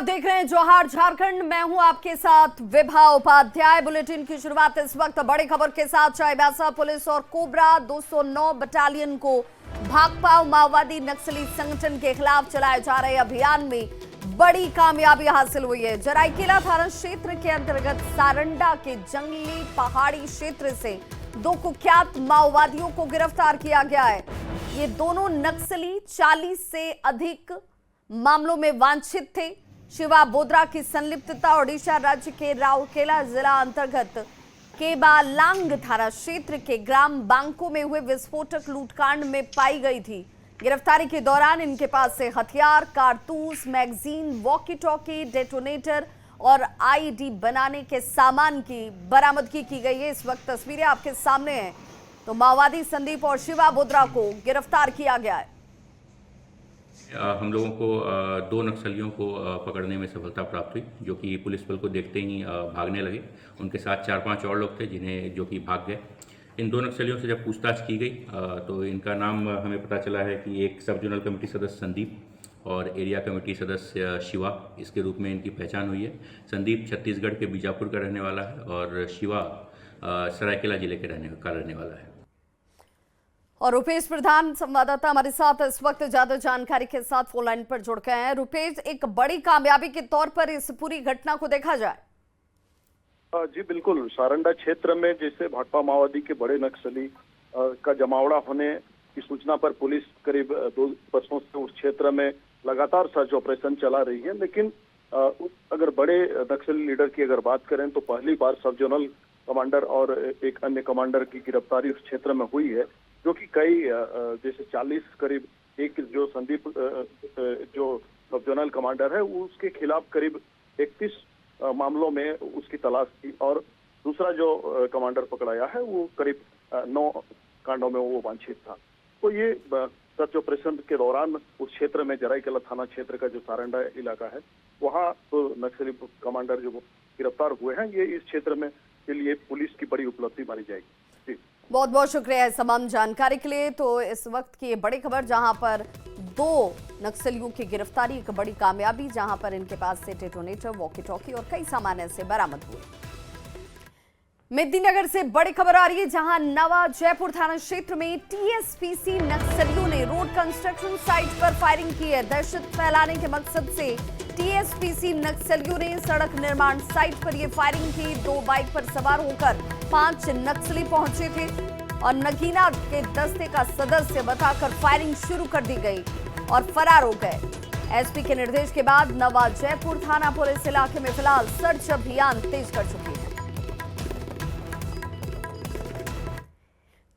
देख रहे हैं जोहार झारखंड। मैं हूं आपके साथ विभा उपाध्याय। बुलेटिन की शुरुआत इस वक्त बड़ी खबर के साथ। चाईबासा पुलिस और कोबरा 209 बटालियन को भाकपा माओवादी नक्सली संगठन के खिलाफ चलाए जा रहे अभियान में बड़ी कामयाबी हासिल हुई है। जराईकेला थाना क्षेत्र के अंतर्गत सारंडा के जंगली पहाड़ी क्षेत्र से 2 कुख्यात माओवादियों को गिरफ्तार किया गया है। ये दोनों नक्सली 40 से अधिक मामलों में वांछित थे। शिवा बोद्रा की संलिप्तता ओडिशा राज्य के राउरकेला जिला अंतर्गत केबालांग थाना क्षेत्र के ग्राम बांको में हुए विस्फोटक लूटकांड में पाई गई थी। गिरफ्तारी के दौरान इनके पास से हथियार, कारतूस, मैगजीन, वॉकी टॉकी, डेटोनेटर और आईडी बनाने के सामान की बरामदगी की गई है। इस वक्त तस्वीरें आपके सामने हैं। तो माओवादी संदीप और शिवा बोद्रा को गिरफ्तार किया गया है। हम लोगों को 2 नक्सलियों को पकड़ने में सफलता प्राप्त हुई, जो कि पुलिस बल को देखते ही भागने लगे। उनके साथ 4-5 और लोग थे जो कि भाग गए। इन 2 नक्सलियों से जब पूछताछ की गई तो इनका नाम हमें पता चला है कि एक सब जोनल कमेटी सदस्य संदीप और एरिया कमेटी सदस्य शिवा, इसके रूप में इनकी पहचान हुई है। संदीप छत्तीसगढ़ के बीजापुर का रहने वाला है और शिवा सरायकेला जिले के रहने वाला है। और रुपेश प्रधान संवाददाता हमारे साथ इस वक्त ज्यादा जानकारी के साथ फोन लाइन पर जुड़ गए हैं। रुपेश, एक बड़ी कामयाबी के तौर पर इस पूरी घटना को देखा जाए। जी बिल्कुल, सारंडा क्षेत्र में जैसे भाकपा माओवादी के बड़े नक्सली का जमावड़ा होने की सूचना पर पुलिस करीब 2 वर्षों से उस क्षेत्र में लगातार सर्च ऑपरेशन चला रही है। लेकिन अगर बड़े नक्सली लीडर की अगर बात करें तो पहली बार सब जोनल कमांडर और एक अन्य कमांडर की गिरफ्तारी उस क्षेत्र में हुई है, जो कि कई जैसे 40 करीब, एक जो संदीप जो सब जोनल कमांडर है उसके खिलाफ करीब 31 मामलों में उसकी तलाश की, और दूसरा जो कमांडर पकड़ाया है वो करीब 9 कांडों में वो वांछित था। तो ये सर्च ऑपरेशन के दौरान उस क्षेत्र में जराईकेला थाना क्षेत्र का जो सारंडा इलाका है वहाँ तो नक्सली कमांडर जो गिरफ्तार हुए हैं, ये इस क्षेत्र में के लिए पुलिस की बड़ी उपलब्धि मानी जाएगी। बहुत बहुत शुक्रिया इस तमाम जानकारी के लिए। तो इस वक्त की ये बड़ी खबर, जहां पर 2 नक्सलियों की गिरफ्तारी एक बड़ी कामयाबी, जहां पर इनके पास से डेटोनेटर, वॉकी टॉकी और कई सामान ऐसे बरामद हुए। मेदिनीनगर से बड़ी खबर आ रही है, जहां नवा जयपुर थाना क्षेत्र में टीएसपीसी नक्सलियों ने रोड कंस्ट्रक्शन साइट पर फायरिंग की है। दहशत फैलाने के मकसद से टीएसपीसी नक्सलियों ने सड़क निर्माण साइट पर यह फायरिंग की। 2 बाइक पर सवार होकर 5 नक्सली पहुंचे थे और नगीना के दस्ते का सदस्य बताकर फायरिंग शुरू कर दी गई और फरार हो गए। एसपी के निर्देश के बाद नवा जयपुर थाना पुलिस इलाके में फिलहाल सर्च अभियान तेज कर चुकी है।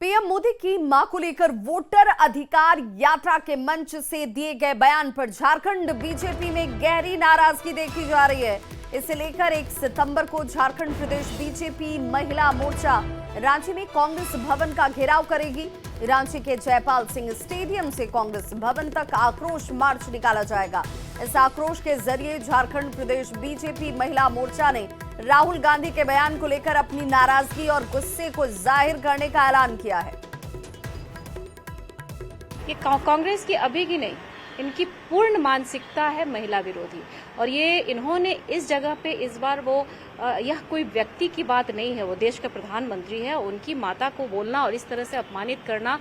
पीएम मोदी की मां को लेकर वोटर अधिकार यात्रा के मंच से दिए गए बयान पर झारखंड बीजेपी में गहरी नाराजगी देखी जा रही है। इसे लेकर 1 सितंबर को झारखंड प्रदेश बीजेपी महिला मोर्चा रांची में कांग्रेस भवन का घेराव करेगी। रांची के जयपाल सिंह स्टेडियम से कांग्रेस भवन तक आक्रोश मार्च निकाला जाएगा। इस आक्रोश के जरिए झारखंड प्रदेश बीजेपी महिला मोर्चा ने राहुल गांधी के बयान को लेकर अपनी नाराजगी और गुस्से को जाहिर करने का ऐलान किया है। ये कांग्रेस की अभी की नहीं, इनकी पूर्ण मानसिकता है महिला विरोधी। और ये इन्होंने इस जगह पे इस बार यह कोई व्यक्ति की बात नहीं है, वो देश का प्रधानमंत्री है, उनकी माता को बोलना और इस तरह से अपमानित करना,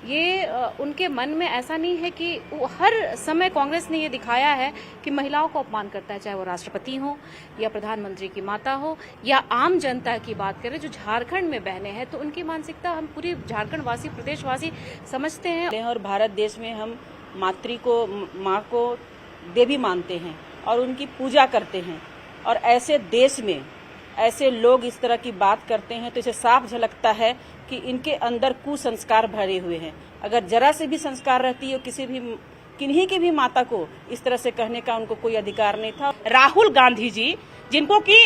ये उनके मन में ऐसा नहीं है कि हर समय कांग्रेस ने ये दिखाया है कि महिलाओं को अपमान करता है, चाहे वो राष्ट्रपति हो या प्रधानमंत्री की माता हो या आम जनता की बात करें जो झारखंड में बहने हैं, तो उनकी मानसिकता हम पूरी झारखंड वासी, प्रदेशवासी समझते हैं। और भारत देश में हम मातृ को, माँ को देवी मानते हैं और उनकी पूजा करते हैं, और ऐसे देश में ऐसे लोग इस तरह की बात करते हैं तो इसे साफ झलकता है कि इनके अंदर कुसंस्कार भरे हुए हैं। अगर जरा से भी संस्कार रहती है किन्हीं की भी माता को इस तरह से कहने का उनको कोई अधिकार नहीं था। राहुल गांधी जी, जिनको कि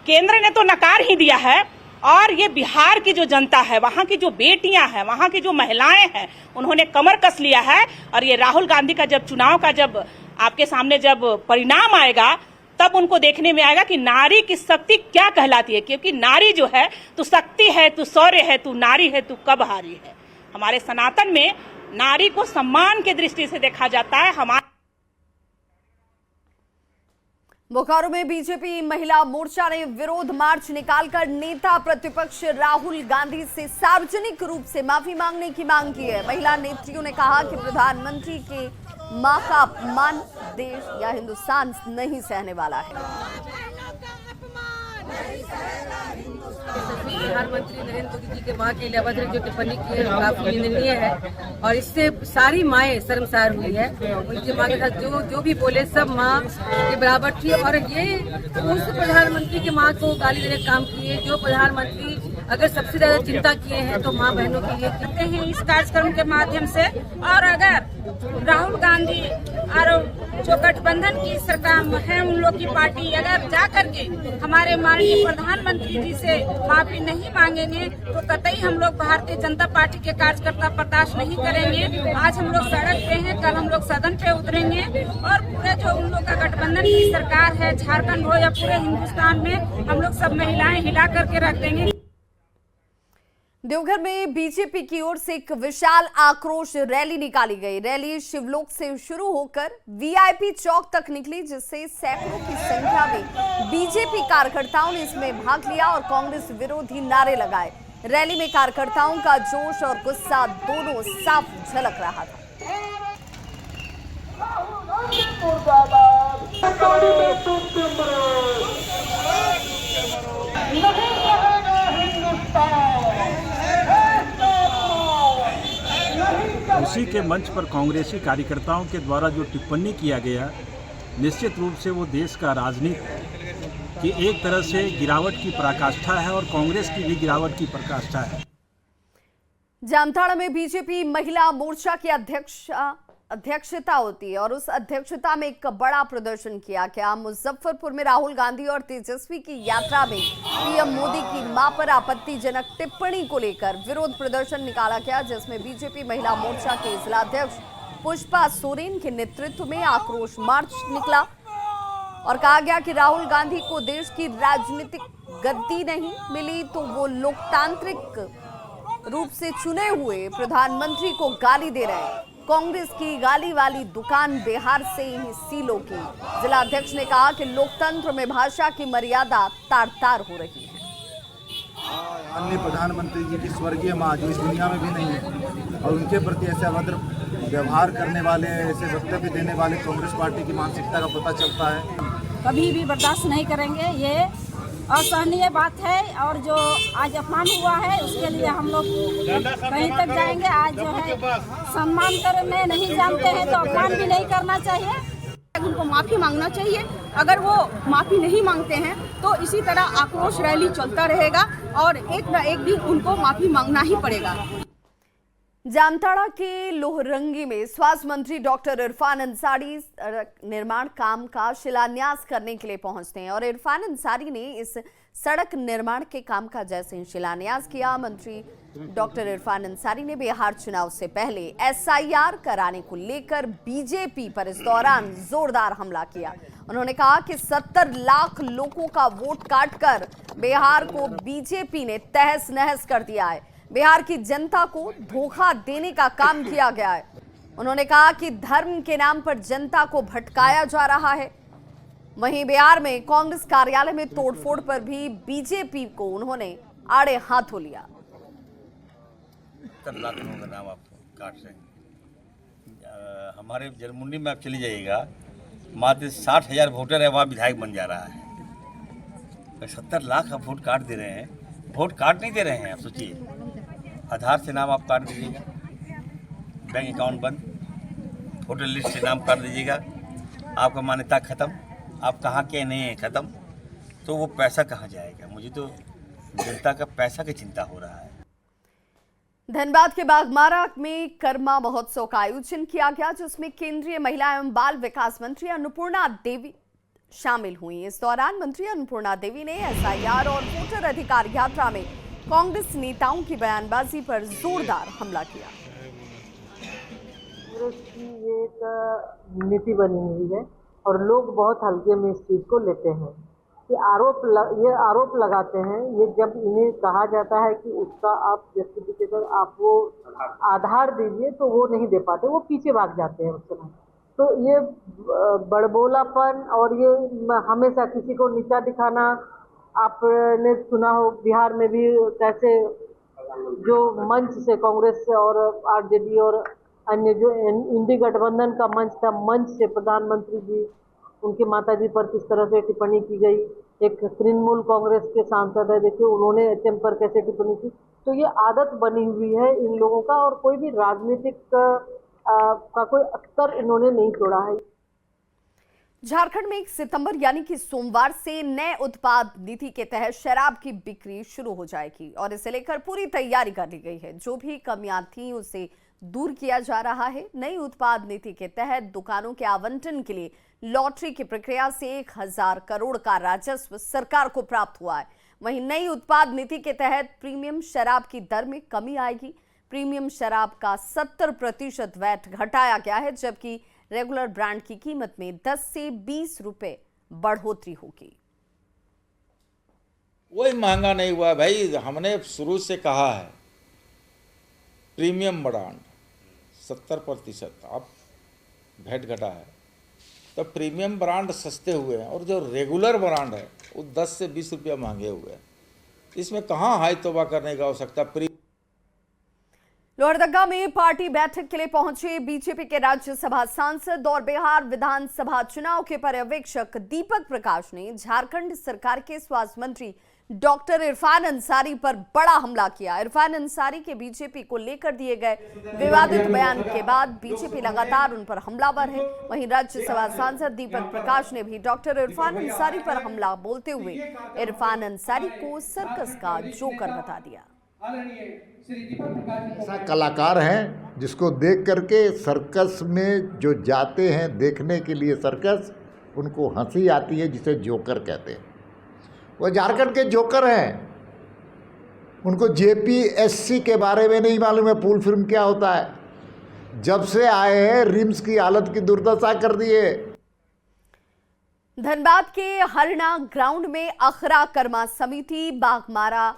केंद्र ने तो नकार ही दिया है, और ये बिहार की जो जनता है, वहाँ की जो बेटियां हैं, वहाँ की जो महिलाएं हैं, उन्होंने कमर कस लिया है। और ये राहुल गांधी का जब चुनाव का जब आपके सामने जब परिणाम आएगा, तब उनको देखने में आएगा कि नारी की शक्ति क्या कहलाती है। क्योंकि नारी जो है, तू शक्ति है, तू शौर्य है, तू नारी है, तू कब हारी है। हमारे सनातन में नारी को सम्मान के दृष्टि से देखा जाता है। बोकारो में बीजेपी महिला मोर्चा ने विरोध मार्च निकालकर नेता प्रतिपक्ष राहुल गांधी से सार्वजनिक रूप से माफी मांगने की मांग की है। महिला नेत्रियों ने कहा कि प्रधानमंत्री के मां का अपमान देश या हिंदुस्तान नहीं सहने वाला है। प्रधानमंत्री नरेंद्र मोदी जी के मां के लिए अभद्र जो टिप्पणी की है काफी निंदनीय है और इससे सारी माएँ शर्मसार हुई है। उनकी मां के साथ जो भी बोले सब मां के बराबर थी और ये उस प्रधानमंत्री के मां को गाली देने का काम किए जो प्रधानमंत्री अगर सबसे ज्यादा चिंता किए हैं तो मां बहनों के लिए करते हैं इस कार्यक्रम के माध्यम से। और अगर राहुल गांधी और जो गठबंधन की सरकार है उन लोग की पार्टी अगर जा करके हमारे माननीय प्रधानमंत्री जी से माफी नहीं मांगेंगे तो कतई हम लोग भारतीय जनता पार्टी के कार्यकर्ता बर्दाश्त नहीं करेंगे। आज हम लोग सड़क पे हैं, कल हम लोग सदन पे उतरेंगे और पूरे जो उन लोग का गठबंधन की सरकार है झारखंड हो या पूरे हिंदुस्तान में हम लोग सब महिलाएं हिला करके रख देंगे। देवघर में बीजेपी की ओर से एक विशाल आक्रोश रैली निकाली गई। रैली शिवलोक से शुरू होकर वीआईपी चौक तक निकली, जिससे सैकड़ों की संख्या में बीजेपी कार्यकर्ताओं ने इसमें भाग लिया और कांग्रेस विरोधी नारे लगाए। रैली में कार्यकर्ताओं का जोश और गुस्सा दोनों साफ झलक रहा था। उसी के मंच पर कांग्रेसी कार्यकर्ताओं के द्वारा जो टिप्पणी किया गया, निश्चित रूप से वो देश का राजनीति की एक तरह से गिरावट की पराकाष्ठा है और कांग्रेस की भी गिरावट की पराकाष्ठा है। जामताड़ा में बीजेपी महिला मोर्चा की अध्यक्षता होती है और उस अध्यक्षता में एक बड़ा प्रदर्शन किया गया। मुजफ्फरपुर में राहुल गांधी और तेजस्वी की यात्रा में पीएम मोदी की मां पर आपत्तिजनक टिप्पणी को लेकर विरोध प्रदर्शन निकाला गया, जिसमें बीजेपी महिला मोर्चा के जिलाध्यक्ष पुष्पा सोरेन के नेतृत्व में आक्रोश मार्च निकला और कहा गया कि राहुल गांधी को देश की राजनीतिक गद्दी नहीं मिली तो वो लोकतांत्रिक रूप से चुने हुए प्रधानमंत्री को गाली दे रहे हैं। कांग्रेस की गाली वाली दुकान बिहार से ही सीलों की। जिलाध्यक्ष ने कहा कि लोकतंत्र में भाषा की मर्यादा तार तार हो रही है। अन्य प्रधानमंत्री जी की स्वर्गीय मां जो इस दुनिया में भी नहीं है और उनके प्रति ऐसे अभद्र व्यवहार करने वाले, ऐसे वक्तव्य देने वाले कांग्रेस पार्टी की मानसिकता का पता चलता है। कभी भी बर्दाश्त नहीं करेंगे, ये असहनीय बात है और जो आज अपमान हुआ है उसके लिए हम लोग कहीं तक जाएंगे। आज जो है सम्मान करने नहीं जानते हैं तो अपमान भी नहीं करना चाहिए। उनको माफी मांगना चाहिए। अगर वो माफी नहीं मांगते हैं तो इसी तरह आक्रोश रैली चलता रहेगा और एक न एक दिन उनको माफी मांगना ही पड़ेगा। जामताड़ा के लोहरंगी में स्वास्थ्य मंत्री डॉक्टर इरफान अंसारी सड़क निर्माण काम का शिलान्यास करने के लिए पहुंचते हैं और इरफान अंसारी ने इस सड़क निर्माण के काम का जैसे ही शिलान्यास किया, मंत्री डॉक्टर इरफान अंसारी ने बिहार चुनाव से पहले एसआईआर कराने को लेकर बीजेपी पर इस दौरान जोरदार हमला किया। उन्होंने कहा कि 70 लाख लोगों का वोट काटकर बिहार को बीजेपी ने तहस नहस कर दिया है। बिहार की जनता को धोखा देने का काम किया गया है। उन्होंने कहा कि धर्म के नाम पर जनता को भटकाया जा रहा है। वहीं बिहार में कांग्रेस कार्यालय में तोड़फोड़ पर भी बीजेपी को उन्होंने आड़े हाथों लिया। 70 लाख लोगों का नाम आपको काट रहे हैं। हमारे जरमुंडी में आप चली जाइएगा, मात्र 60,000 वोटर है, वहाँ विधायक बन जा रहा है। 70 लाख आप वोट काट दे रहे हैं, वोट काट नहीं दे रहे हैं। आप सोचिए, आधार से नाम आप काट दीजिएगा, बैंक अकाउंट बंद, वोटर लिस्ट से नाम काट दीजिएगा, आपका मान्यता खत्म, आप कहाँ के नहीं है खत्म, तो वो पैसा कहाँ जाएगा? मुझे तो जनता का पैसा की चिंता हो रहा है। धनबाद के बाघमारा में कर्मा महोत्सव का आयोजन किया गया, जिसमें केंद्रीय महिला एवं बाल विकास मंत्री अन्नपूर्णा देवी शामिल हुई। इस दौरान मंत्री अन्नपूर्णा देवी ने एसआईआर और वोटर अधिकार यात्रा में कांग्रेस नेताओं की बयानबाजी पर जोरदार हमला किया। कांग्रेस की ये एक नीति बनी हुई है और लोग बहुत हल्के में इस चीज को लेते हैं कि ये आरोप लगाते हैं। ये जब इन्हें कहा जाता है कि उसका आप जस्टिफिकेशन, आप वो आधार दीजिए, तो वो नहीं दे पाते, वो पीछे भाग जाते हैं उस समय। तो ये बड़बोलापन और ये हमेशा किसी को नीचा दिखाना, आपने सुना हो बिहार में भी कैसे जो मंच से कांग्रेस और आरजेडी और अन्य जो इंडी गठबंधन का मंच था, मंच से प्रधानमंत्री जी उनकी माताजी पर किस तरह से टिप्पणी की गई। एक तृणमूल कांग्रेस के सांसद है, देखिए उन्होंने एचएम पर कैसे टिप्पणी की। तो ये आदत बनी हुई है इन लोगों का और कोई भी राजनीतिक का कोई अस्तर इन्होंने नहीं छोड़ा है। झारखंड में 1 सितंबर यानी कि सोमवार से नए उत्पाद नीति के तहत शराब की बिक्री शुरू हो जाएगी और इसे लेकर पूरी तैयारी कर ली गई है। जो भी कमियां थी उसे दूर किया जा रहा है। नई उत्पाद नीति के तहत दुकानों के आवंटन के लिए लॉटरी की प्रक्रिया से 1000 करोड़ का राजस्व सरकार को प्राप्त हुआ है। वहीं नई उत्पाद नीति के तहत प्रीमियम शराब की दर में कमी आएगी। प्रीमियम शराब का 70% वैट घटाया गया है, जबकि रेगुलर ब्रांड की कीमत में 10 से 20 रुपए बढ़ोतरी होगी। कोई महंगा नहीं हुआ भाई, हमने शुरू से कहा है प्रीमियम ब्रांड 70% अब वैट घटा है, तो प्रीमियम ब्रांड सस्ते हुए हैं और जो रेगुलर ब्रांड है वो 10 से 20 रुपया महंगे हुए हैं। इसमें कहाँ हाई तौबा करने की आवश्यकता। लोहरदगा में पार्टी बैठक के लिए पहुंचे बीजेपी के राज्यसभा सांसद और बिहार विधानसभा चुनाव के पर्यवेक्षक दीपक प्रकाश ने झारखंड सरकार के स्वास्थ्य मंत्री डॉक्टर इरफान अंसारी पर बड़ा हमला किया। इरफान अंसारी के बीजेपी को लेकर दिए गए विवादित बयान के बाद बीजेपी लगातार उन पर हमलावर है। वहीं राज्यसभा सांसद दीपक प्रकाश ने भी डॉक्टर इरफान अंसारी पर हमला बोलते हुए इरफान अंसारी को सर्कस का जोकर बता दिया। ऐसा कलाकार हैं जिसको देख करके सर्कस में जो जाते हैं देखने के लिए सर्कस, उनको हंसी आती है, जिसे जोकर कहते हैं। वो झारखंड के जोकर हैं। उनको जेपीएससी के बारे में नहीं मालूम है पूल फिल्म क्या होता है। जब से आए हैं रिम्स की हालत की दुर्दशा कर दी है। धनबाद के हरना ग्राउंड में अखरा कर्मा समिति बाघमारा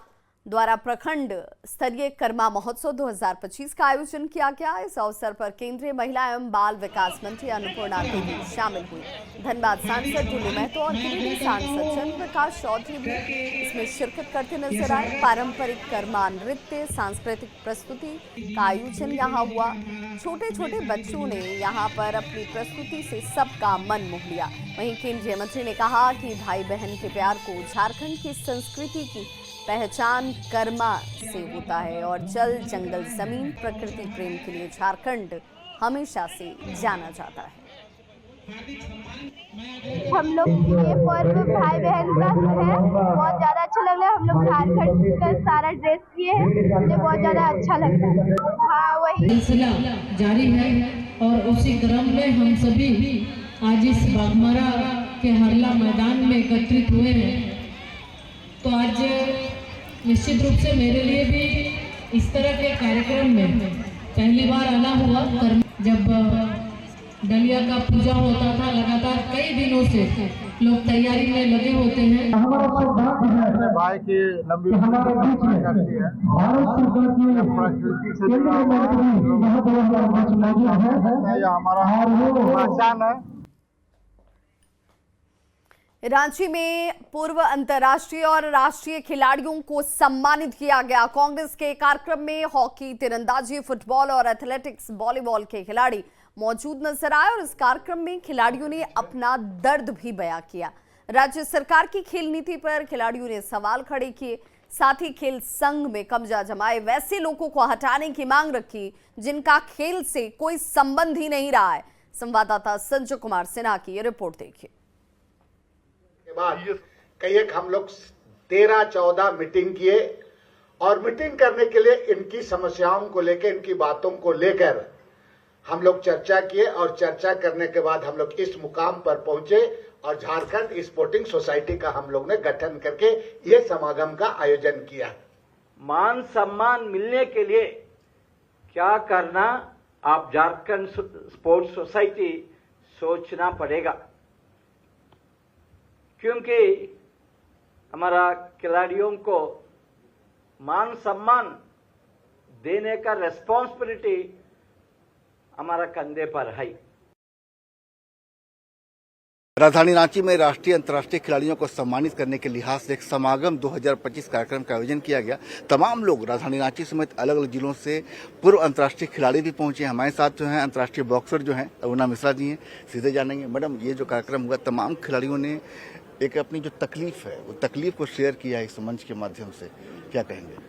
द्वारा प्रखंड स्तरीय कर्मा महोत्सव 2025 का आयोजन किया गया। इस अवसर पर केंद्रीय महिला एवं बाल विकास मंत्री अन्नपूर्णा देवी शामिल हुई। धनबाद सांसद जुलू महतो और गिरिडीह सांसद चंद्र प्रकाश चौधरी भी इसमें शिरकत करते नजर आए। पारंपरिक कर्मा नृत्य, सांस्कृतिक प्रस्तुति का आयोजन यहाँ हुआ। छोटे छोटे बच्चों ने यहाँ पर अपनी प्रस्तुति से सबका मन मोह लिया। वहीं केंद्रीय मंत्री ने कहा कि भाई बहन के प्यार को झारखंड की संस्कृति की पहचान कर्मा से होता है और जल, जंगल, जमीन, प्रकृति प्रेम के लिए झारखंड हमेशा से जाना जाता है। हम लोग ये पर्व भाई बहन का है, बहुत ज्यादा अच्छा लग रहा है। हम लोग झारखंड का सारा ड्रेस किए हैं, मुझे बहुत ज्यादा अच्छा लगता है। हाँ, वही सिलसिला जारी है और उसी क्रम में हम सभी आज इस बाघमारा के हरला मैदान में एकत्रित हुए हैं। तो आज निश्चित रूप से मेरे लिए भी इस तरह के कार्यक्रम में पहली बार आना हुआ। जब डलिया का पूजा होता था, लगातार कई दिनों से लोग तैयारी में लगे होते हैं। भाई की लंबी करती है, हमारा पहचान है। रांची में पूर्व अंतर्राष्ट्रीय और राष्ट्रीय खिलाड़ियों को सम्मानित किया गया। कांग्रेस के कार्यक्रम में हॉकी, तीरंदाजी, फुटबॉल और एथलेटिक्स, वॉलीबॉल के खिलाड़ी मौजूद नजर आए और इस कार्यक्रम में खिलाड़ियों ने अपना दर्द भी बयां किया। राज्य सरकार की खेल नीति पर खिलाड़ियों ने सवाल खड़े किए। साथ ही खेल संघ में कब्जा जमाए वैसे लोगों को हटाने की मांग रखी जिनका खेल से कोई संबंध ही नहीं रहा है। संवाददाता संजय कुमार सिन्हा की रिपोर्ट देखिए। बाद कई एक हम लोग 13-14 मीटिंग किए और मीटिंग करने के लिए इनकी समस्याओं को लेकर, इनकी बातों को लेकर हम लोग चर्चा किए और चर्चा करने के बाद हम लोग इस मुकाम पर पहुंचे और झारखंड स्पोर्टिंग सोसाइटी का हम लोग ने गठन करके ये समागम का आयोजन किया। मान सम्मान मिलने के लिए क्या करना, आप झारखंड स्पोर्ट्स सोसाइटी सोचना पड़ेगा, क्योंकि हमारा खिलाड़ियों को मान सम्मान देने का रेस्पॉन्सिबिलिटी हमारा कंधे पर है। राजधानी रांची में राष्ट्रीय अंतर्राष्ट्रीय खिलाड़ियों को सम्मानित करने के लिहाज से एक समागम 2025 कार्यक्रम का आयोजन किया गया। तमाम लोग राजधानी रांची समेत अलग अलग जिलों से पूर्व अंतर्राष्ट्रीय खिलाड़ी भी पहुंचे। हमारे साथ जो हैं अंतर्राष्ट्रीय बॉक्सर जो हैं अरुणा मिश्रा जी हैं, सीधे जानेंगे। मैडम, ये जो कार्यक्रम हुआ, तमाम खिलाड़ियों ने एक अपनी जो तकलीफ है वो तकलीफ को शेयर किया है इस मंच के माध्यम से, क्या कहेंगे?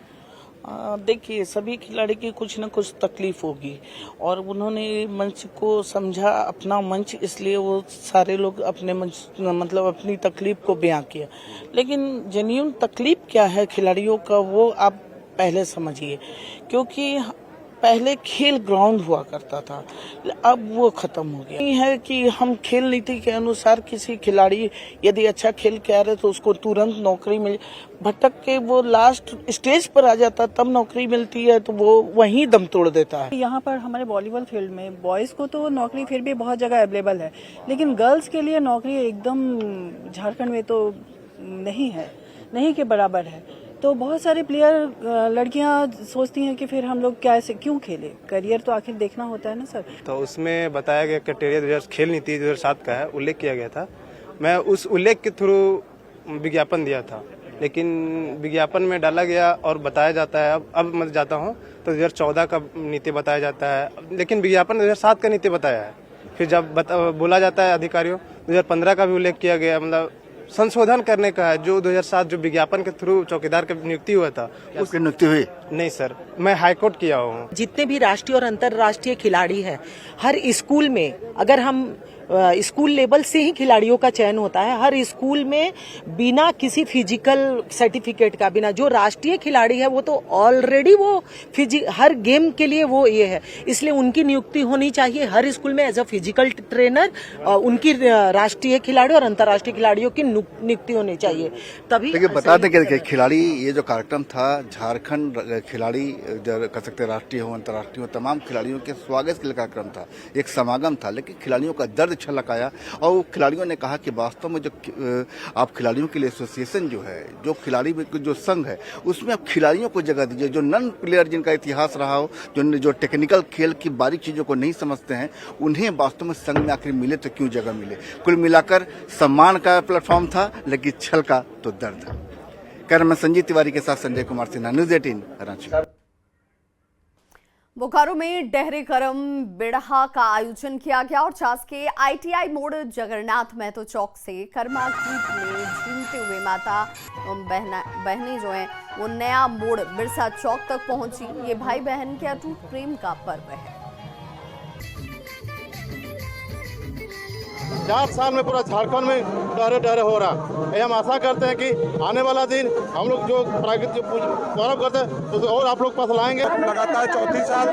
देखिए, सभी खिलाड़ी की कुछ न कुछ तकलीफ होगी और उन्होंने मंच को समझा अपना मंच, इसलिए वो सारे लोग अपने मंच मतलब अपनी तकलीफ को बयां किया। लेकिन जेन्युइन तकलीफ क्या है खिलाड़ियों का, वो आप पहले समझिए, क्योंकि पहले खेल ग्राउंड हुआ करता था, अब वो खत्म हो गया। नहीं है कि हम खेल नीति के अनुसार किसी खिलाड़ी यदि अच्छा खेल के आ रहे तो उसको तुरंत नौकरी मिल, भटक के वो लास्ट स्टेज पर आ जाता तब नौकरी मिलती है तो वो वहीं दम तोड़ देता है। यहाँ पर हमारे वॉलीबॉल फील्ड में बॉयज को तो नौकरी फिर भी बहुत जगह अवेलेबल है, लेकिन गर्ल्स के लिए नौकरी एकदम झारखंड में तो नहीं है, नहीं के बराबर है। तो बहुत सारे प्लेयर लड़कियां सोचती हैं कि फिर हम लोग कैसे क्यों खेले, करियर तो आखिर देखना होता है ना सर। तो उसमें बताया गया क्राइटेरिया खेल नीति 2007 का है, उल्लेख किया गया था। मैं उस उल्लेख के थ्रू विज्ञापन दिया था, लेकिन विज्ञापन में डाला गया और बताया जाता है, अब मैं जाता हूँ तो 2014 का नीति बताया जाता है, लेकिन विज्ञापन 2007 का नीति बताया है। फिर जब बोला जाता है अधिकारियों 2015 का भी उल्लेख किया गया, मतलब संशोधन करने का है। जो 2007 जो विज्ञापन के थ्रू चौकीदार की नियुक्ति हुआ था, उसकी नियुक्ति हुई नहीं सर, मैं हाईकोर्ट किया हूँ। जितने भी राष्ट्रीय और अंतर्राष्ट्रीय खिलाड़ी हैं, हर स्कूल में अगर हम स्कूल लेवल से ही खिलाड़ियों का चयन होता है, हर स्कूल में बिना किसी फिजिकल सर्टिफिकेट का, बिना, जो राष्ट्रीय खिलाड़ी है वो तो ऑलरेडी वो हर गेम के लिए वो ये है, इसलिए उनकी नियुक्ति होनी चाहिए हर स्कूल में एज अ फिजिकल ट्रेनर। उनकी राष्ट्रीय खिलाड़ी और अंतर्राष्ट्रीय खिलाड़ियों की नियुक्ति होनी चाहिए, तभी। देखिए, बता दें कि खिलाड़ी, ये जो कार्यक्रम था झारखंड खिलाड़ी कह सकते राष्ट्रीय हो अंतर्राष्ट्रीय हो, तमाम खिलाड़ियों के स्वागत के लिए कार्यक्रम था, एक समागम था, लेकिन खिलाड़ियों का दर्द छलक आया और वो खिलाड़ियों ने कहा कि वास्तव में जो आप खिलाड़ियों के लिए एसोसिएशन जो है, जो खिलाड़ी जो संघ है, उसमें आप खिलाड़ियों को जगह दीजिए। जो नन प्लेयर जिनका इतिहास रहा हो, जो टेक्निकल खेल की बारीक चीजों को नहीं समझते हैं, उन्हें वास्तव में संघ में आखिर मिले तो क्यों जगह मिले। कुल मिलाकर सम्मान का प्लेटफॉर्म था, लेकिन छल का तो दर्द था। कैमरामैन संजीव तिवारी के साथ संजय कुमार सिन्हा, न्यूज़ 18 रांची। बोकारो में डहरे करम बिड़हा का आयोजन किया गया और चास के ITI मोड़ जगन्नाथ महतो चौक से कर्मा गीत में झूमते हुए माता बहनें जो हैं वो नया मोड़ बिरसा चौक तक पहुंची। ये भाई बहन के अटूट प्रेम का पर्व है। 4 साल में पूरा झारखंड में डहरे हो रहा है। हम आशा करते हैं कि आने वाला दिन हम लोग जो प्राकृतिक गौरव करते हैं तो और आप लोग पास लाएंगे। लगातार 4थी साल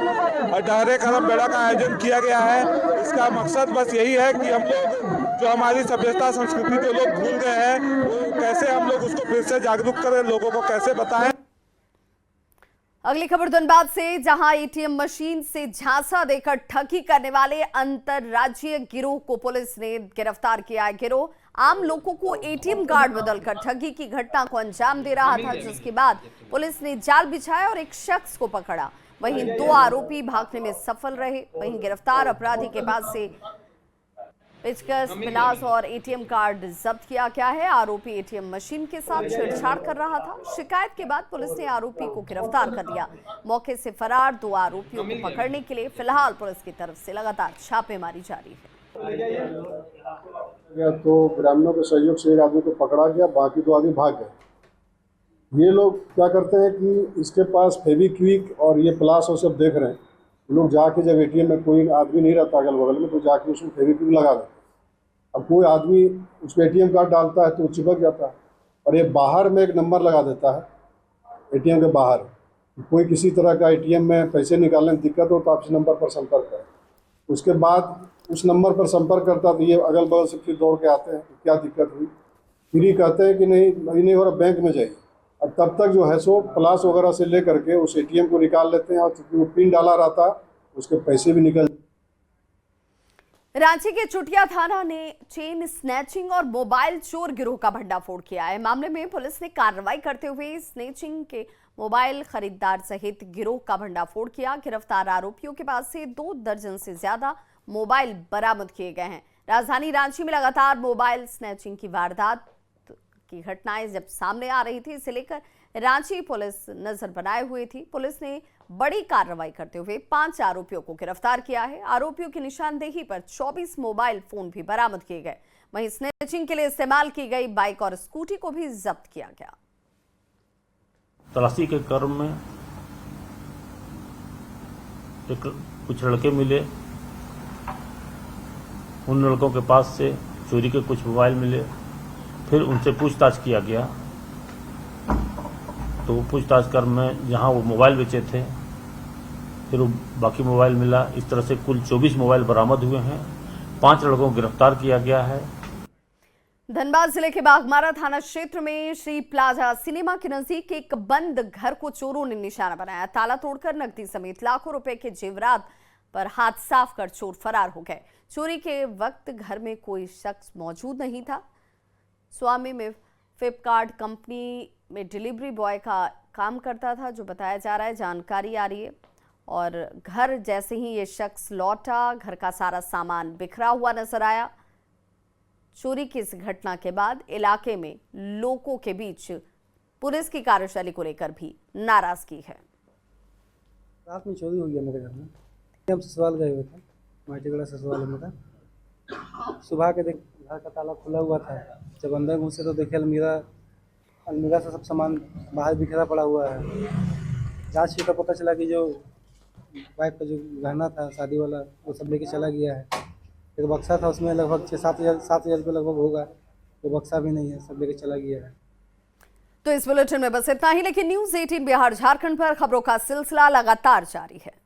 डहरे करम बेड़ा का आयोजन किया गया है। इसका मकसद बस यही है कि हम लोग जो हमारी सभ्यता संस्कृति जो लोग भूल गए हैं, वो कैसे हम लोग उसको फिर से जागरूक करें, लोगों को कैसे बताएं। अगली खबर धनबाद से, जहां ATM मशीन से झांसा देकर ठगी करने वाले अंतरराज्यीय गिरोह को पुलिस ने गिरफ्तार किया है। गिरोह आम लोगों को ATM कार्ड बदलकर ठगी की घटना को अंजाम दे रहा था, जिसके बाद पुलिस ने जाल बिछाया और एक शख्स को पकड़ा। वहीं 2 आरोपी भागने में सफल रहे। वहीं गिरफ्तार अपराधी के पास से पेचकस, पिलास और ATM कार्ड जब्त किया गया है। आरोपी ATM मशीन के साथ छेड़छाड़ कर रहा था। शिकायत के बाद पुलिस ने आरोपी को गिरफ्तार कर लिया। मौके से फरार 2 आरोपियों को पकड़ने के लिए फिलहाल पुलिस की तरफ से लगातार छापेमारी जारी है। तो ग्रामीणों के सहयोग से एक आदमी को पकड़ा गया, बाकी 2 आदमी भाग गए। ये लोग क्या करते हैं कि इसके पास फेविक्विक और ये प्लास और सब देख रहे हैं, लोग जाके जब ATM में कोई आदमी नहीं रहता अगल बगल में, तो जाके उसमें फेविक्विक लगा देते। अब कोई आदमी उसमें ATM कार्ड डालता है तो चिपक जाता है, और ये बाहर में एक नंबर लगा देता है ATM के बाहर। कोई किसी तरह का ATM में पैसे निकालने में दिक्कत हो तो आप इस नंबर पर संपर्क करें। उसके बाद उस नंबर पर संपर्क करता तो ये अगल बगल से फिर दौड़ के आते हैं कि क्या दिक्कत हुई, फिर ही कहते हैं कि नहीं हो रहा, बैंक में जाइए। अब तब तक जो है सो प्लास वगैरह से ले करके उस ATM को निकाल लेते हैं, और चूँकि वो पिन डाला रहता उसके पैसे भी निकल। रांची के चुटिया थाना ने चेन स्नैचिंग और मोबाइल चोर गिरोह का भंडाफोड़ किया है। मामले में पुलिस ने कार्रवाई करते हुए स्नैचिंग के मोबाइल खरीदार सहित गिरोह का भंडाफोड़ किया। गिरफ्तार आरोपियों के पास से 2 दर्जन से ज्यादा मोबाइल बरामद किए गए हैं। राजधानी रांची में लगातार मोबाइल स्नैचिंग की वारदात की घटनाएं जब सामने आ रही थी, इसे लेकर रांची पुलिस नजर बनाए हुई थी। पुलिस ने बड़ी कार्रवाई करते हुए 5 आरोपियों को गिरफ्तार किया है। आरोपियों की निशानदेही पर 24 मोबाइल फोन भी बरामद किए गए। वहीं स्नैचिंग के लिए इस्तेमाल की गई बाइक और स्कूटी को भी जब्त किया गया। तलाशी के क्रम में कुछ लड़के मिले, उन लड़कों के पास से चोरी के कुछ मोबाइल मिले, फिर उनसे पूछताछ किया गया। तो पूछताछ कर में जहां वो मोबाइल बेचे थे, फिर वो बाकी मोबाइल मिला। इस तरह से कुल 24 मोबाइल बरामद हुए हैं। 5 लड़कों को गिरफ्तार किया गया है। धनबाद जिले के बाघमारा थाना क्षेत्र में श्री प्लाजा सिनेमा के नजदीक एक बंद घर को चोरों ने निशाना बनाया। ताला तोड़कर नकदी समेत लाखों रुपए के जेवरात पर हाथ साफ कर चोर फरार हो गए। चोरी के वक्त घर में कोई शख्स मौजूद नहीं था। स्वामी में फ्लिपकार्ट कंपनी में डिलीवरी बॉय का काम करता था, जो बताया जा रहा है, जानकारी आ रही है। और घर जैसे ही ये शख्स लौटा, घर का सारा सामान बिखरा हुआ नजर आया। चोरी की इस घटना के बाद इलाके में लोगों के बीच पुलिस की कार्यशैली को लेकर भी नाराजगी है। रात में चोरी हुई है मेरे घर में। हम ससुराल गए हुए थे, माटीगढ़ ससुराल में था। सुबह के देख घर का ताला खुला हुआ था। जब अंदर घुसे तो देखे अलमीरा से सब सामान बाहर बिखरा पड़ा हुआ है। जांच की तो पता चला कि जो वाइफ का जो गहना था शादी वाला, वो सब लेके चला गया है। एक बक्सा था, उसमें लगभग 7 हज़ार रुपये लगभग होगा। वो बक्सा भी नहीं है, सब लेके चला गया है। तो इस बुलेटिन में बस इतना ही, लेकिन न्यूज़ 18 बिहार झारखंड पर खबरों का सिलसिला लगातार जारी है।